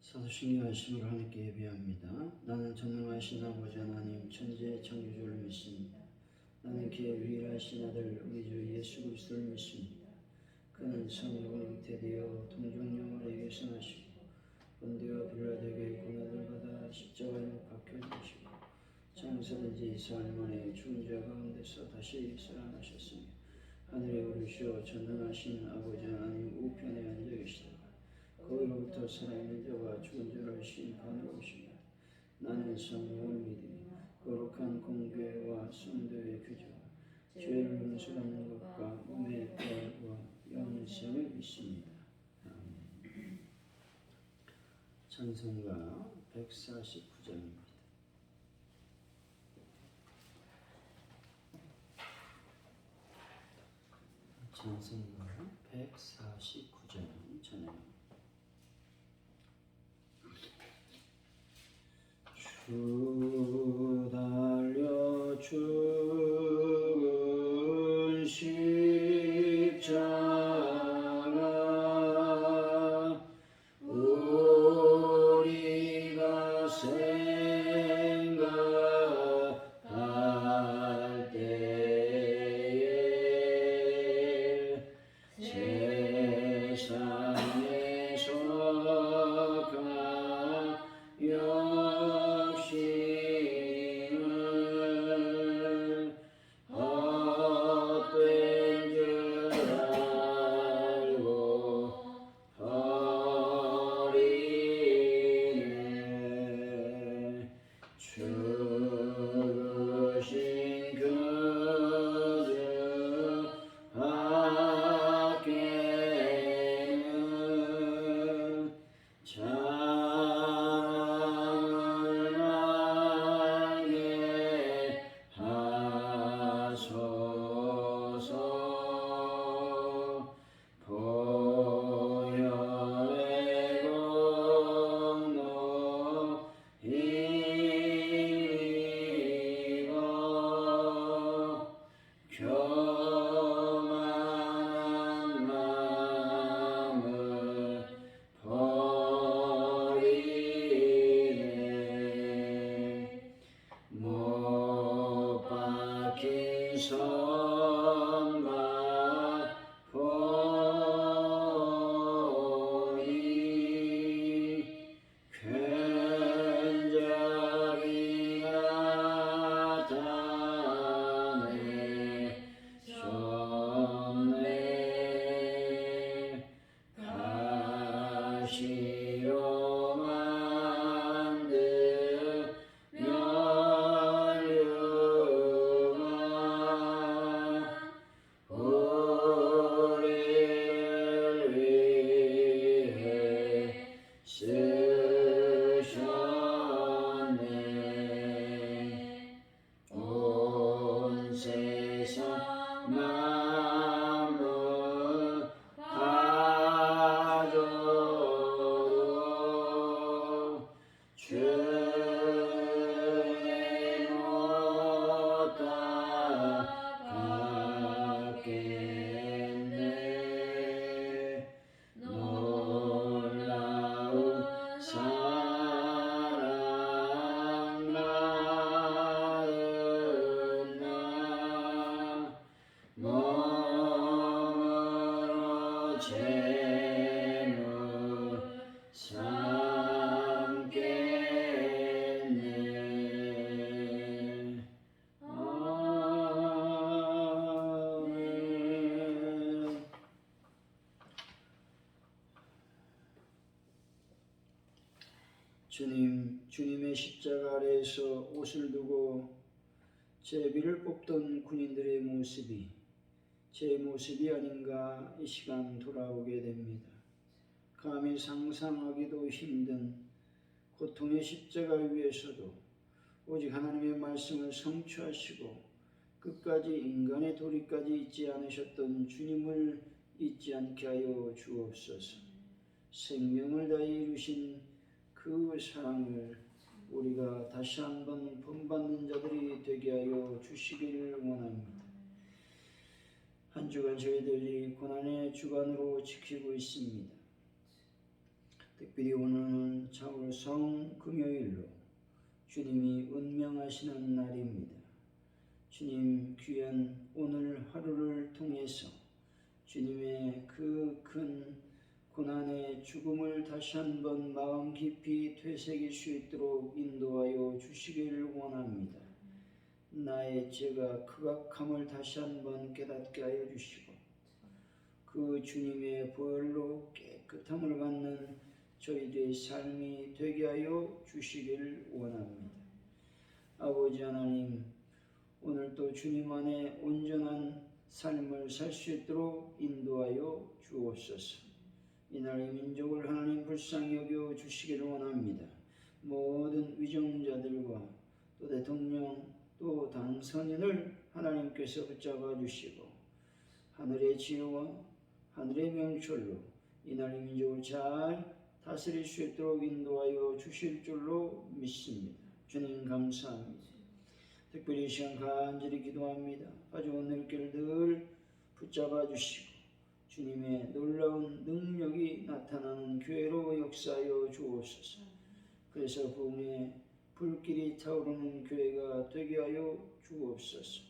사도신경하심으로 하나님께 예배합니다. 나는 전능하신 아버지 하나님 천지의 창조주를 믿습니다. 나는 그의 유일하신 아들 우리 주 예수 그리스도를 믿습니다. 그는 성령으로 잉태되어 동정녀 마리아에게서 나시고 본디오 빌라도에게 고난을 받아 십자가에 못 박혀 죽으시고 장사된 지 4일 만에 죽은 자 가운데서 다시 살아나셨으며 하늘에 오르시어 전능하신 아버지 하나님 우편에 앉아 계시다가 거기로부터 살아있는 자와 죽은 자를 심판하러 오시며 나는 성령을 믿으니 거룩한 공교회와 성도의 교제와 죄를 용서받는 것과 몸의 부활과 영생을 믿습니다. 아멘. 찬송가 149장입니다. 찬송가 149장 찬양합니다. 주 달려 죽은 십자가 우리가 생각할 때에 세상에서 가요 주님의 십자가 아래에서 옷을 두고 제비를 뽑던 군인들의 모습이 제 모습이 아닌가 이 시간 돌아오게 됩니다. 감히 상상하기도 힘든 고통의 십자가 위에서도 오직 하나님의 말씀을 성취하시고 끝까지 인간의 도리까지 잊지 않으셨던 주님을 잊지 않게 하여 주옵소서. 생명을 다해 이루신 그 사랑을 우리가 다시 한번 본받는 자들이 되게 하여 주시기를 원합니다. 한 주간 저희들이 고난의 주간으로 지키고 있습니다. 특별히 오늘은 차울성 금요일로 주님이 운명하시는 날입니다. 주님 귀한 오늘 하루를 통해서 주님의 그 큰 고난의 죽음을 다시 한번 마음 깊이 되새길 수 있도록 인도하여 주시기를 원합니다. 나의 죄가 극악함을 다시 한번 깨닫게 하여 주시고 그 주님의 보혈로 깨끗함을 받는 저희들의 삶이 되게 하여 주시기를 원합니다. 아버지 하나님, 오늘도 주님 안에 온전한 삶을 살 수 있도록 인도하여 주옵소서. 이날 민족을 하나님 불쌍히 여겨 주시기를 원합니다. 모든 위정자들과 또 대통령 또 당선인을 하나님께서 붙잡아 주시고 하늘의 지혜와 하늘의 명철로 이날 민족을 잘 다스릴 수 있도록 인도하여 주실 줄로 믿습니다. 주님 감사합니다. 특별히 이 시간 간절히 기도합니다. 가져온 늘 길을 늘 붙잡아 주시고 주님의 놀라운 능력이 나타나는 교회로 역사하여 주옵소서. 그래서 부흥의 불길이 타오르는 교회가 되게 하여 주옵소서.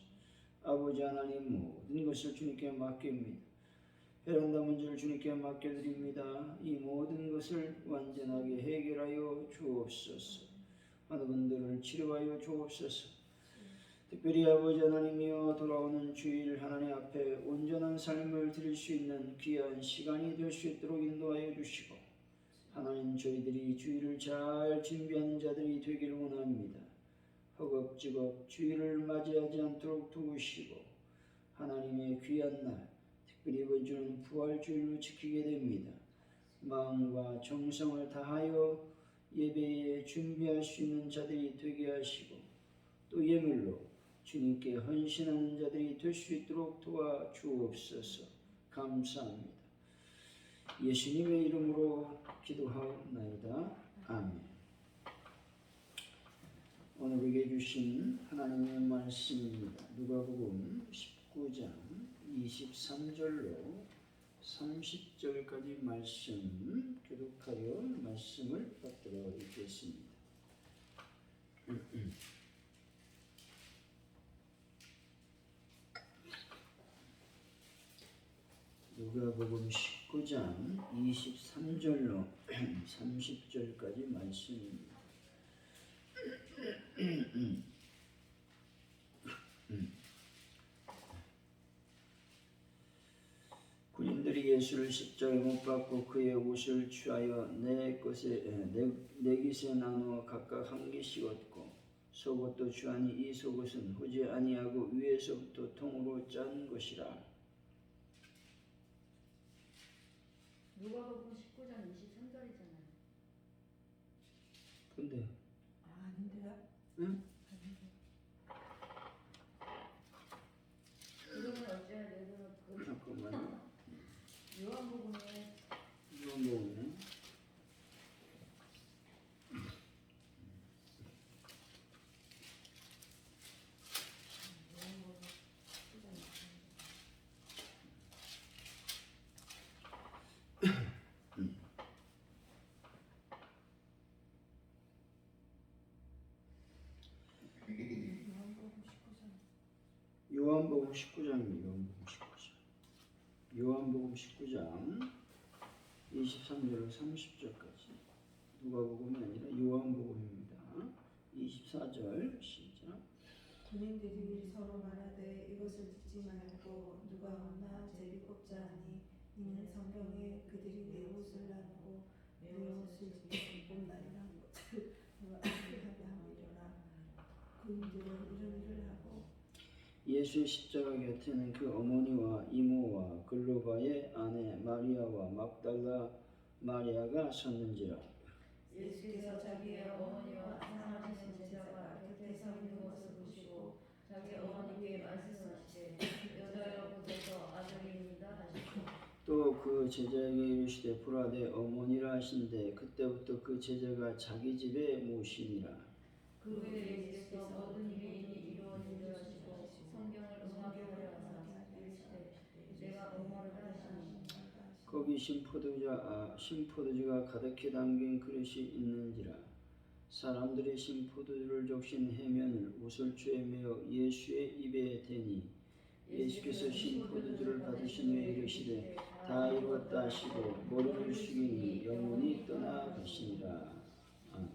아버지 하나님 모든 것을 주님께 맡깁니다. 베란다 문제를 주님께 맡겨드립니다. 이 모든 것을 완전하게 해결하여 주옵소서. 많은 분들을 치료하여 주옵소서. 특별히 아버지 하나님이여 돌아오는 주일 하나님 앞에 온전한 삶을 드릴 수 있는 귀한 시간이 될 수 있도록 인도하여 주시고 하나님 저희들이 주일을 잘 준비하는 자들이 되기를 원합니다. 허겁지겁 주일을 맞이하지 않도록 도우시고 하나님의 귀한 날 특별히 이번 주는 부활주일로 지키게 됩니다. 마음과 정성을 다하여 예배에 준비할 수 있는 자들이 되게 하시고 또 예물로 주님께 헌신하는 자들이 될 수 있도록 도와주옵소서. 감사합니다. 예수님의 이름으로 기도하옵나이다. 아멘. 오늘 우리에게 주신 하나님의 말씀입니다. 누가복음 19장 23절로 30절까지 말씀 교독하여 말씀을 받들어 읽겠습니다. 누가복음 19장 23절로 30절까지 말씀입니다. 군인들이 예수를 십자가에 못 박고 그의 옷을 취하여 네 깃에 나누어 각각 한 개씩 얻고 속옷도 취하니 이 속옷은 후지 아니하고 위에서부터 통으로 짠 것이라. 누가복음 19장 23절이잖아요. 근데 아닌데요? 응? 그러면 어째야 되고 잠깐만요. 요한복음에 요한복음에 요한복음 19장입니다. 요한복음 19장 23절로 30절까지 누가복음이 아니라 요한복음입니다. 24절 시작. 군인들이 서로 말하되 이것을 듣지 말고 누가 없나 제비뽑자 하니 이는 성경에 그들이 내 옷을 나누고 내 옷을 입은 날이라는 것을 누가 알게 하게 함이로라. 군인들은 이런 일을 하고 예수의 십자가 곁에는 그 어머니와 이모와 글로바의 아내 마리아와 막달라 마리아가 섰는지라. 예수께서 자기의 어머니와 사랑하시는 제자가 곁에 서 있는 것을 보시고 자기 어머니께 말씀하시되 여자여 보소서 아들입니다 하시고 또 그 제자에게 이르시되 보라 내 어머니라 하신대 그때부터 그 제자가 자기 집에 모시니라. 그 후에 예수께서 모든 일이 이루어진 줄 아시고 성경을 응하게 하려 하사 이르시되 내가 엄마를 하시니 거기 신포도주가 가득히 담긴 그릇이 있는지라. 사람들이 신포도주를 적신 해면을 우슬주에 메어 예수의 입에 대니 예수께서 신포도주를 받으신 후에 이르시되 다 이루었다 하시고 머리를 숙이니 영혼이 떠나가시니라. 아멘.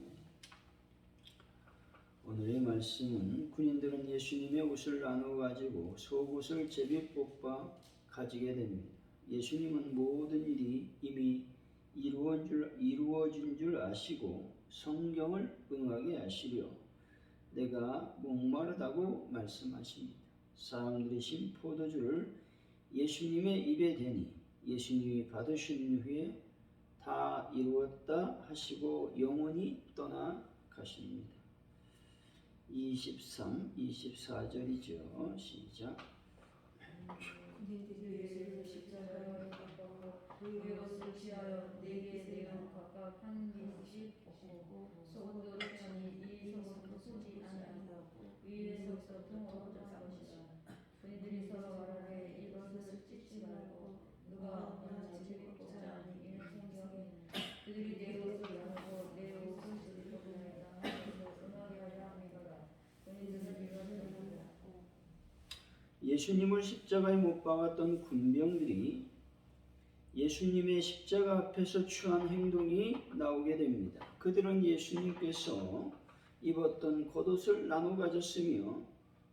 오늘의 말씀은 군인들은 예수님의 옷을 나누어 가지고 속옷을 제비 뽑아 가지게 됩니다. 예수님은 모든 일이 이미 이루어진 줄 아시고 성경을 응하게 하시려 내가 목마르다고 말씀하십니다. 사람들이 신 포도주를 예수님의 입에 대니 예수님이 받으신 후에 다 이루었다 하시고 영원히 떠나가십니다. 23, 24절이죠. 시작. 군인들이 예수를 십자가에 못 박고 그의 옷을 취하여 네개 내어 각각 한 개씩 벗고 속옷으로 전이 이 속옷도 쓰지 아니하고 위에서부터 통으로 짠 것이라. 군인들이 서로 말하되 이것을 찢지 말고 누가 없나 제비 뽑자 하니 이는 성경에 그들이 내 옷을 나누고 내 옷을 제비 뽑으리라 하면서 음하게 하려 함이로라. 군인들은 이것을 몰랐고 예수님을 십자가에 못 박았던 군병들이 예수님의 십자가 앞에서 취한 행동이 나오게 됩니다. 그들은 예수님께서 입었던 겉옷을 나눠 가졌으며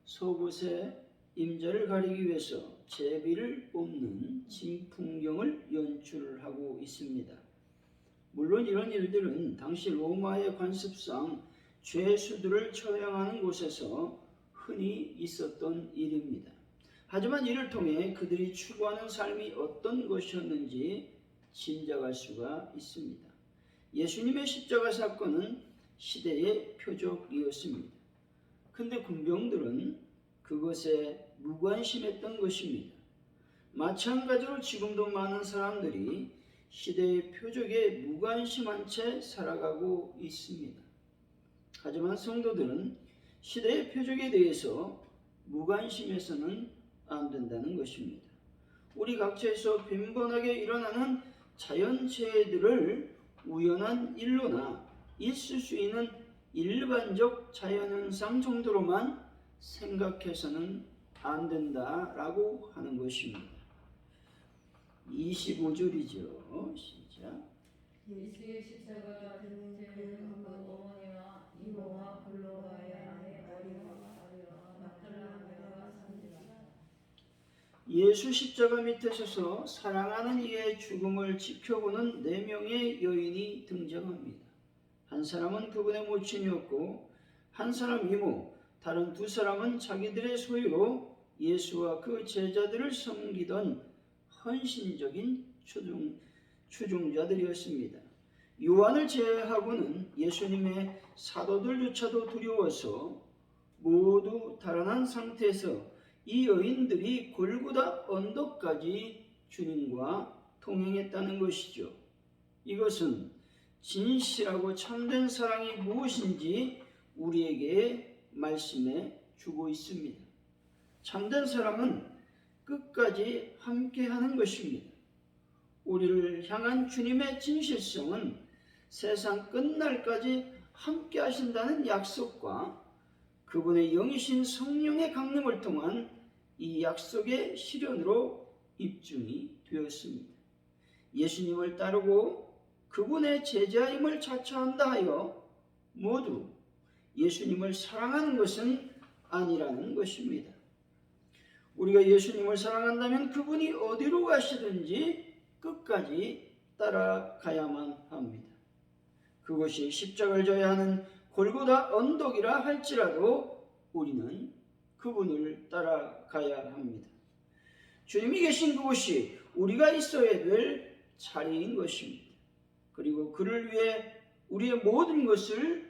속옷의 임자를 가리기 위해서 제비를 뽑는 진풍경을 연출하고 있습니다. 물론 이런 일들은 당시 로마의 관습상 죄수들을 처형하는 곳에서 흔히 있었던 일입니다. 하지만 이를 통해 그들이 추구하는 삶이 어떤 것이었는지 짐작할 수가 있습니다. 예수님의 십자가 사건은 시대의 표적이었습니다. 근데 군병들은 그것에 무관심했던 것입니다. 마찬가지로 지금도 많은 사람들이 시대의 표적에 무관심한 채 살아가고 있습니다. 하지만 성도들은 시대의 표적에 대해서 무관심해서는 안 된다는 것입니다. 우리 각처에서 빈번하게 일어나는 자연재해들을 우연한 일로나 있을 수 있는 일반적 자연현상 정도로만 생각해서는 안 된다라고 하는 것입니다. 25절이죠. 시작. 예수의 십자가 되는 그 어머니와 이모와 글로바의 아내 마리아와 막달라나가 산지라. 예수 십자가 밑에 서서 사랑하는 이의 죽음을 지켜보는 4명의 여인이 등장합니다. 한 사람은 그분의 모친이었고 한 사람 이모, 다른 2사람은 자기들의 소유로 예수와 그 제자들을 섬기던 헌신적인 추종자들이었습니다. 요한을 제외하고는 예수님의 사도들조차도 두려워서 모두 달아난 상태에서 이 여인들이 골고다 언덕까지 주님과 동행했다는 것이죠. 이것은 진실하고 참된 사랑이 무엇인지 우리에게 말씀해 주고 있습니다. 참된 사랑은 끝까지 함께하는 것입니다. 우리를 향한 주님의 진실성은 세상 끝날까지 함께하신다는 약속과 그분의 영이신 성령의 강림을 통한 이 약속의 실현으로 입증이 되었습니다. 예수님을 따르고 그분의 제자임을 자처한다 하여 모두 예수님을 사랑하는 것은 아니라는 것입니다. 우리가 예수님을 사랑한다면 그분이 어디로 가시든지 끝까지 따라가야만 합니다. 그것이 십자가를 져야 하는 골고다 언덕이라 할지라도 우리는 그분을 따라가야 합니다. 주님이 계신 그곳이 우리가 있어야 될 자리인 것입니다. 그리고 그를 위해 우리의 모든 것을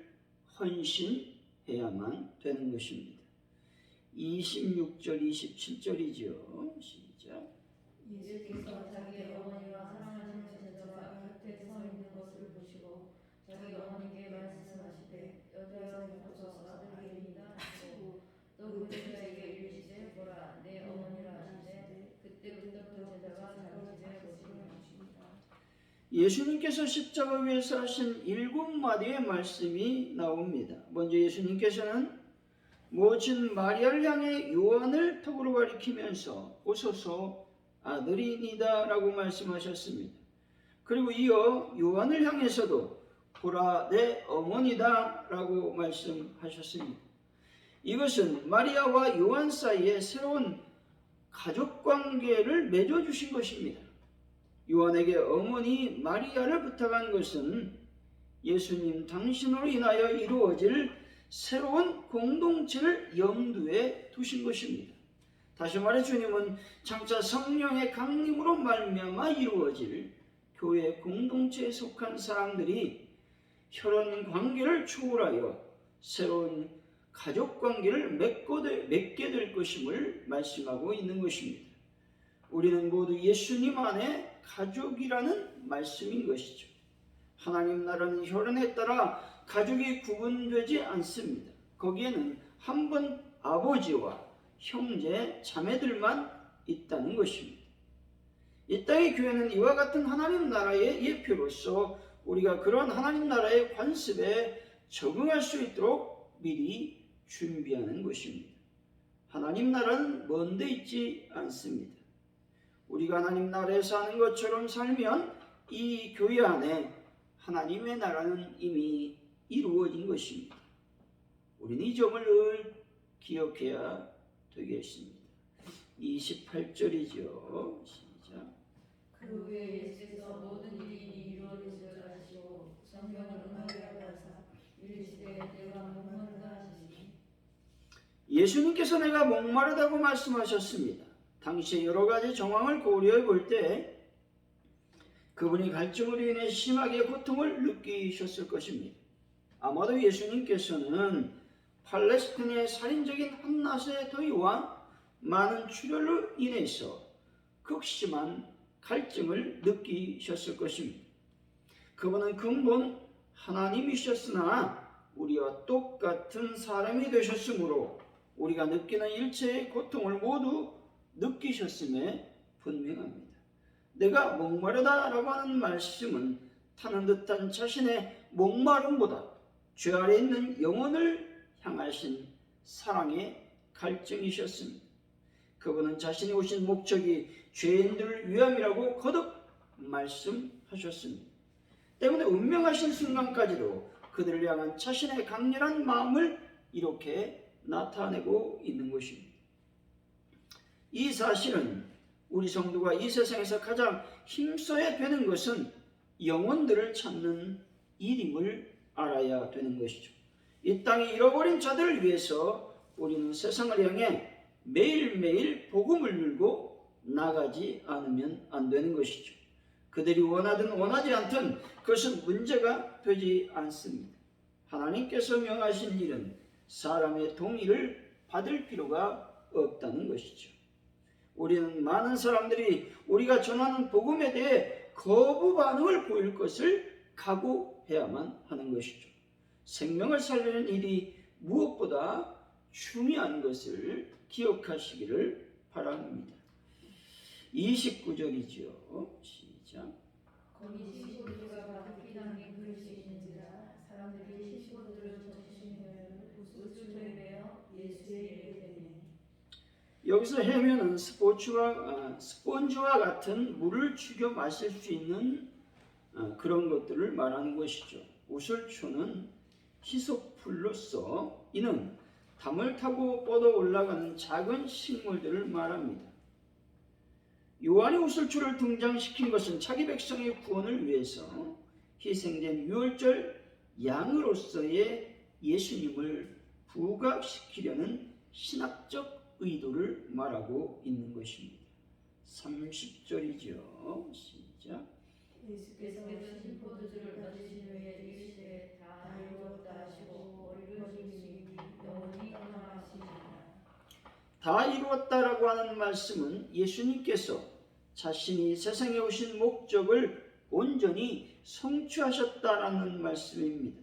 헌신해야만 되는 것입니다. 26절, 27절이죠. 시작. 예수께서 자기 어머니와 사랑하는 제자가 곁에 서 있는 것을 보시고 자기 어머니께 말씀하시되 여자여 보소서 아들이니이다 하시고 또 그 제자에게 이르시되 보라 내 어머니라 하시되 그때부터 그 제자가 자기 집에 오시니라. 예수님께서 십자가 위에서 하신 7마디의 말씀이 나옵니다. 먼저 예수님께서는 모친 마리아를 향해 요한을 턱으로 가리키면서 오소서 아들이니다 라고 말씀하셨습니다. 그리고 이어 요한을 향해서도 보라 내 어머니다 라고 말씀하셨습니다. 이것은 마리아와 요한 사이에 새로운 가족관계를 맺어주신 것입니다. 요한에게 어머니 마리아를 부탁한 것은 예수님 당신으로 인하여 이루어질 새로운 공동체를 염두에 두신 것입니다. 다시 말해 주님은 장차 성령의 강림으로 말미암아 이루어질 교회 공동체에 속한 사람들이 혈연 관계를 초월하여 새로운 가족 관계를 맺게 될 것임을 말씀하고 있는 것입니다. 우리는 모두 예수님 안에 가족이라는 말씀인 것이죠. 하나님 나라는 혈연에 따라 가족이 구분되지 않습니다. 거기에는 한 분 아버지와 형제, 자매들만 있다는 것입니다. 이 땅의 교회는 이와 같은 하나님 나라의 예표로서 우리가 그런 하나님 나라의 관습에 적응할 수 있도록 미리 준비하는 것입니다. 하나님 나라는 먼 데 있지 않습니다. 우리가 하나님 나라에 사는 것처럼 살면 이 교회 안에 하나님의 나라는 이미 이루어진 것입니다. 우리는 이 점을 늘 기억해야 되겠습니다. 28절이죠. 시작. 그 후에 예수께서 모든 일이 이루어질 줄 아시고 성경을 응하게 하사 이르시되 내가 목마르다 하시니 예수님께서 내가 목마르다고 말씀하셨습니다. 당시의 여러 가지 정황을 고려해 볼 때 그분이 갈증으로 인해 심하게 고통을 느끼셨을 것입니다. 아마도 예수님께서는 팔레스틴의 살인적인 한낮의 더위와 많은 출혈로 인해서 극심한 갈증을 느끼셨을 것입니다. 그분은 근본 하나님이셨으나 우리와 똑같은 사람이 되셨으므로 우리가 느끼는 일체의 고통을 모두 느끼셨음에 분명합니다. 내가 목마르다라고 하는 말씀은 타는 듯한 자신의 목마름보다 죄 아래 있는 영혼을 향하신 사랑의 갈증이셨습니다. 그분은 자신이 오신 목적이 죄인들을 위함이라고 거듭 말씀하셨습니다. 때문에 운명하신 순간까지도 그들을 향한 자신의 강렬한 마음을 이렇게 나타내고 있는 것입니다. 이 사실은 우리 성도가 이 세상에서 가장 힘써야 되는 것은 영혼들을 찾는 일임을 알아야 되는 것이죠. 이 땅에 잃어버린 자들을 위해서 우리는 세상을 향해 매일매일 복음을 들고 나가지 않으면 안 되는 것이죠. 그들이 원하든 원하지 않든 그것은 문제가 되지 않습니다. 하나님께서 명하신 일은 사람의 동의를 받을 필요가 없다는 것이죠. 우리는 많은 사람들이 우리가 전하는 복음에 대해 거부 반응을 보일 것을 각오해야만 하는 것이죠. 생명을 살리는 일이 무엇보다 중요한 것을 기억하시기를 바랍니다. 29절이죠. 시작. 거기 시시보드가 가득히 담긴 그릇이 있는지라 사람들이 시시보드를 젖으시며 붓을 베어 예수의 이르게 되니 여기서 해면은 스폰지와 같은 물을 죽여 마실 수 있는 그런 것들을 말하는 것이죠. 우슬초는 희석풀로서 이는 담을 타고 뻗어 올라가는 작은 식물들을 말합니다. 요한이 우슬초를 등장시킨 것은 자기 백성의 구원을 위해서 희생된 유월절 양으로서의 예수님을 부각시키려는 신학적 의도를 말하고 있는 것입니다. 30절이죠. 시작. 예수께서 신포도주를 가지신 후에 이르시되 다 이루었다 하시고 얼굴이 영원히 떠나가시니라. 다 이루었다라고 하는 말씀은 예수님께서 자신이 세상에 오신 목적을 온전히 성취하셨다라는 말씀입니다.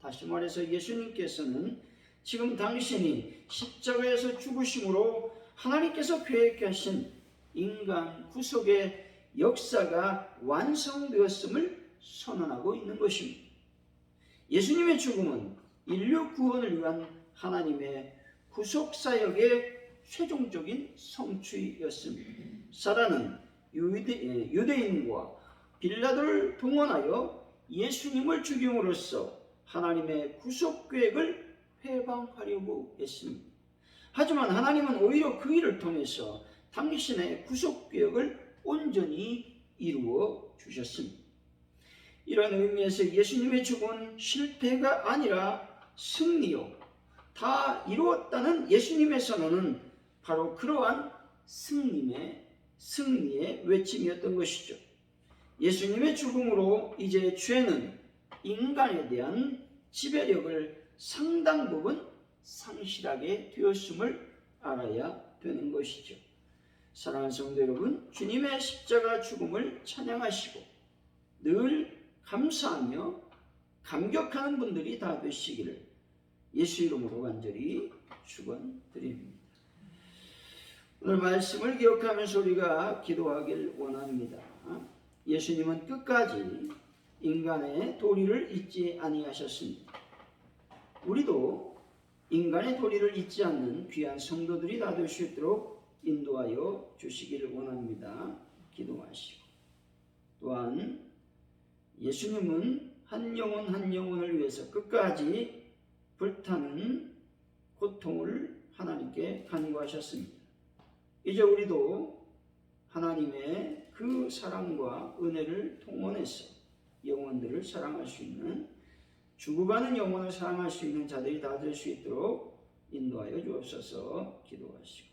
다시 말해서 예수님께서는 지금 당신이 십자가에서 죽으심으로 하나님께서 계획하신 인간 구속의 역사가 완성되었음을 선언하고 있는 것입니다. 예수님의 죽음은 인류 구원을 위한 하나님의 구속사역의 최종적인 성취였습니다. 사단은 유대인과 빌라도를 동원하여 예수님을 죽임으로써 하나님의 구속계획을 회방하려고 했습니다. 하지만 하나님은 오히려 그 일을 통해서 당신의 구속계획을 온전히 이루어 주셨습니다. 이런 의미에서 예수님의 죽음은 실패가 아니라 승리요, 다 이루었다는 예수님의 선언은 바로 그러한 승리의 외침이었던 것이죠. 예수님의 죽음으로 이제 죄는 인간에 대한 지배력을 상당 부분 상실하게 되었음을 알아야 되는 것이죠. 사랑하는 성도 여러분, 주님의 십자가 죽음을 찬양하시고 늘 감사하며 감격하는 분들이 다 되시기를 예수 이름으로 간절히 축원드립니다. 오늘 말씀을 기억하면서 우리가 기도하길 원합니다. 예수님은 끝까지 인간의 도리를 잊지 아니하셨습니다. 우리도 인간의 도리를 잊지 않는 귀한 성도들이 다 될 수 있도록 인도하여 주시기를 원합니다. 기도하시고 또한 예수님은 한 영혼을 위해서 끝까지 불타는 고통을 하나님께 간구하셨습니다. 이제 우리도 하나님의 그 사랑과 은혜를 통원해서 영혼들을 사랑할 수 있는, 죽어가는 영혼을 사랑할 수 있는 자들이 다 될 수 있도록 인도하여 주옵소서. 기도하시고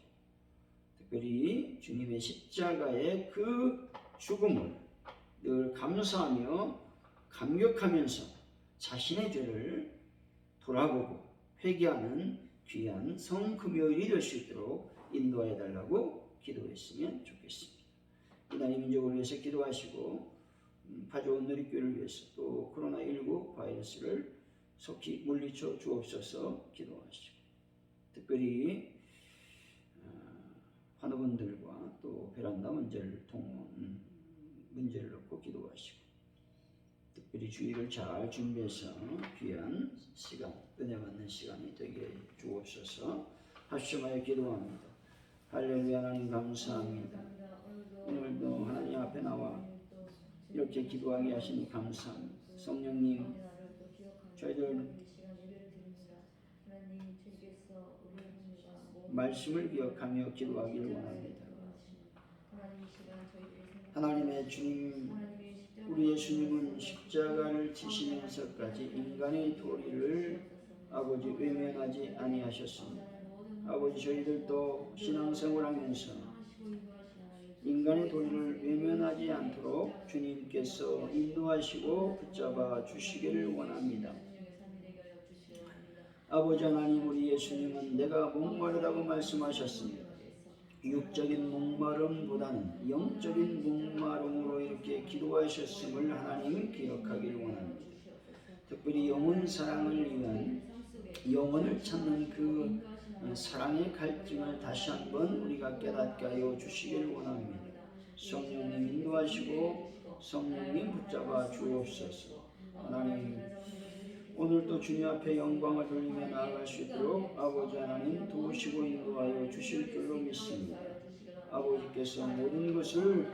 특별히 주님의 십자가의 그 죽음을 늘 감사하며 감격하면서 자신의 죄를 돌아보고 회개하는 귀한 성금요일이 될 수 있도록 인도하여 달라고 기도했으면 좋겠습니다. 이날의 민족을 위해서 기도하시고 파주원 누리교회를 위해서 또 코로나19 바이러스를 속히 물리쳐 주옵소서. 기도하시고 특별히 환우분들과 또 베란다 문제를 놓고 기도하시고 특별히 주일을 잘 준비해서 귀한 시간, 은혜 받는 시간이 되게 주옵소서. 합심하여 기도합니다. 할렐루야. 하나님 감사합니다. 오늘도 하나님 앞에 나와 이렇게 기도하게 하시니 감사합니다. 성령님, 저희들 말씀을 기억하며 기도하기를 원합니다. 하나님의 주님, 우리 예수님은 십자가를 지시면서까지 인간의 도리를 아버지 외면하지 아니하셨습니다. 아버지, 저희들도 신앙생활하면서 인간의 도리를 외면하지 않도록 주님께서 인도하시고 붙잡아 주시기를 원합니다. 아버지 하나님, 우리 예수님은 내가 목마르다고 말씀하셨습니다. 육적인 목마름보다는 영적인 목마름으로 이렇게 기도하셨음을 하나님 기억하기를 원합니다. 특별히 영혼 사랑을 위한 영혼을 찾는 그 사랑의 갈증을 다시 한번 우리가 깨닫게 하여 주시기를 원합니다. 성령님 인도하시고 성령님 붙잡아 주옵소서. 하나님, 오늘도 주님 앞에 영광을 돌리며 나아갈 수 있도록 아버지 하나님 도우시고 인도하여 주실 줄로 믿습니다. 아버지께서 모든 것을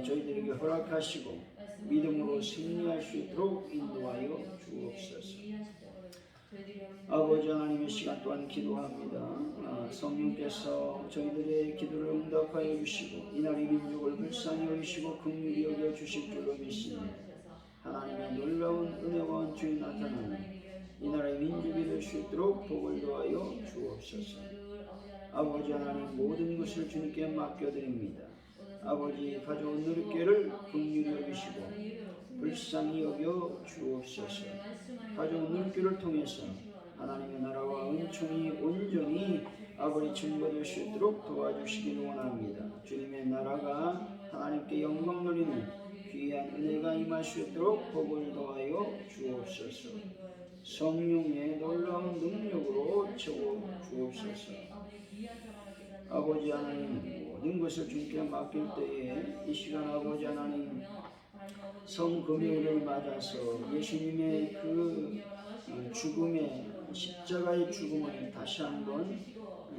저희들에게 허락하시고 믿음으로 승리할 수 있도록 인도하여 주옵소서. 아버지 하나님의 시간 또한 기도합니다. 성령께서 저희들의 기도를 응답하여 주시고 이날의 민족을 불쌍히 여기시고 긍휼히 여겨 주실 줄로 믿습니다. 하나님의 놀라운 은혜와 은총이 나타나는 이 나라의 민족이 될 수 있도록 복을 더하여 주옵소서. 아버지 하나님, 모든 것을 주님께 맡겨드립니다. 아버지, 가져온 누리교회를 긍휼히 여기시고 불쌍히 여겨 주옵소서. 가져온 누리교회를 통해서 하나님의 나라와 은총이 온전히 아버지 증거될 수 있도록 도와주시기를 원합니다. 주님의 나라가 하나님께 영광 돌리는 귀한 은혜가 임할 수 있도록 복을 더하여 주옵소서. 성령의 놀라운 능력으로 채워 주옵소서. 아버지 하나님, 모든 것을 주님께 맡길 때에 이 시간 아버지 하나님 성금요일을 맞아서 예수님의 그 죽음의 십자가의 죽음을 다시 한번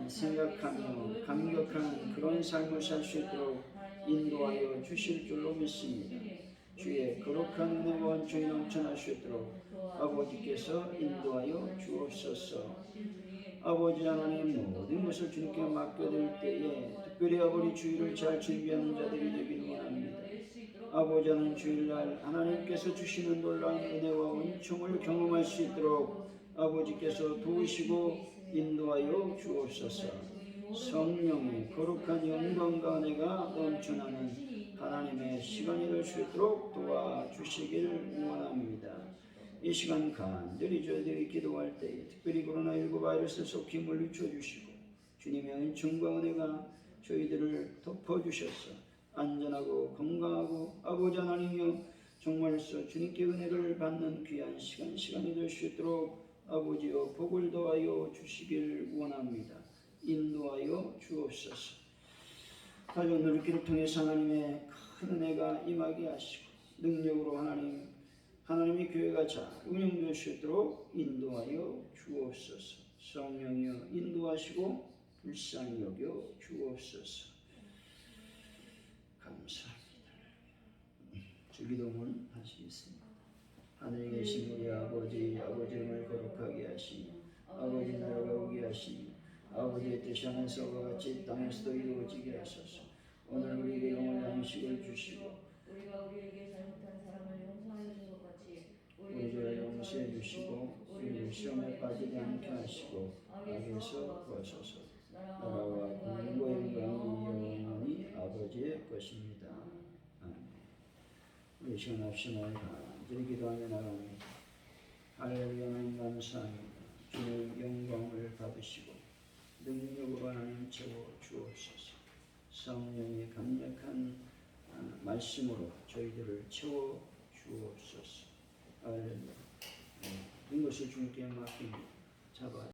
생각하며 감격하는 그런 삶을 살 수 있도록 인도하여 주실 줄로 믿습니다. 주의 거룩한 은혜와 원총이 넘쳐날 수 있도록 아버지께서 인도하여 주옵소서. 아버지 하나님, 모든 것을 주님께 맡겨드릴 때에 특별히 아버지 주일을 잘 준비하는 자들이 되길 원합니다. 아버지 하나님, 주일날 하나님께서 주시는 놀라운 은혜와 은총을 경험할 수 있도록 아버지께서 도우시고 인도하여 주옵소서. 성령의 거룩한 영광과 은혜가 넘쳐나는 하나님의 시간이 될 수 있도록 도와주시길 원합니다. 이 시간 간절히 저희들이 기도할 때에 특별히 코로나19 바이러스에 속히 물리쳐 주시고 주님의 은총과 은혜가 저희들을 덮어주셔서 안전하고 건강하고 아버지 하나님이여 정말서 주님께 은혜를 받는 귀한 시간이 될 수 있도록 아버지여 복을 더하여 주시길 원합니다. 인도하여 주옵소서. 가족 누리기를 통해서 하나님의 큰 은혜가 임하게 하시고 능력으로 하나님의 교회가 잘 운영될 수 있도록 인도하여 주옵소서. 성령이여 인도하시고 불쌍히 여겨 주옵소서. 감사합니다. 주기도문 하시겠습니다. 하늘에 계신 우리 아버지 이름을 거룩하게 하시니 아버지 나라가 오게 하시니 아버지의 뜻이 하늘에서와 같이 땅에서도 이루어지게 하소서. 오늘 우리에게 영원한 양식을 주시고 우리가 우리에게 잘못한 사람을 용서하여 준 것 같이 우리 죄를 용서해 주시고 우리를 시험에 빠지지 않게 하시고 악에서 구하소서. 나라와 권능과 영광이 영원히 아버지의 것입니다. 아멘. 우리 시간 없이 나의 간절히 기도하며 나갑니다. 할렐루야. 하나님 감사합니다. 주님 영광을 받으시고 능력으로 하나님 채워 주옵소서. 성령의 강력한 말씀으로 저희들을 채워 주옵소서. 할렐루야. 모든 것을 주님께 맡깁니다. 잡아